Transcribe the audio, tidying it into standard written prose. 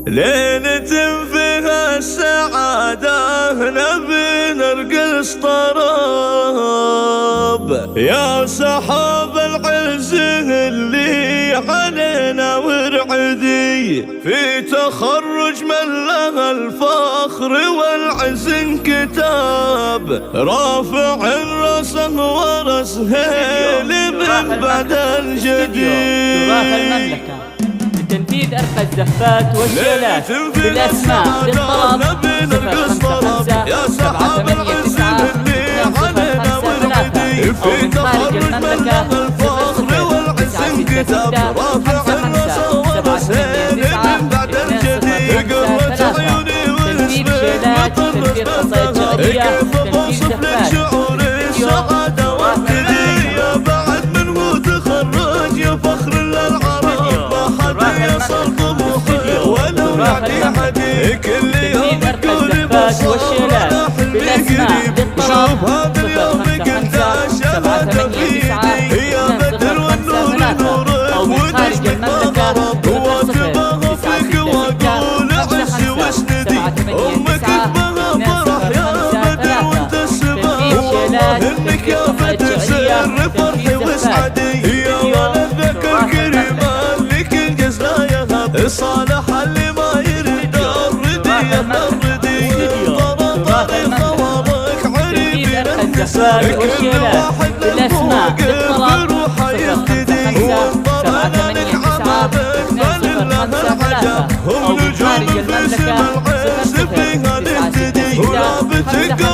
ليلة فيها السعادة نبي نرقص طرب، يا سحاب العز اللي علينا ورعدي، في تخرج من له الفخر والعز انكتاب، رافع راسه ورس هيل من بعد الجديد. تنفيذ أرقى الزفات والشيلات بالأسماء بالطلب 055 789 205 أو من خارج المملكة 00966 تنفيذ شيلات، تنفيذ قصائد شعرية، تنفيذ زفات. كل يوم تقول والشيلات بالأسماء بالطلب 055 789 يا بدر والنور نور أو من خارج المملكة 00966 عشي واسندي امك بها فرح يا بدر وانت السماء، انك يا بدر سر فرحي واسعدي، يا ولد ذاك الكريم اللي كل جزنا يهب، صالح اللي ما يرد الردي الردي، طرطر خوارك عريب النساء، كل واحد بالأسماء بالطلب 055 789 205 أو من خارج المملكة 00966 5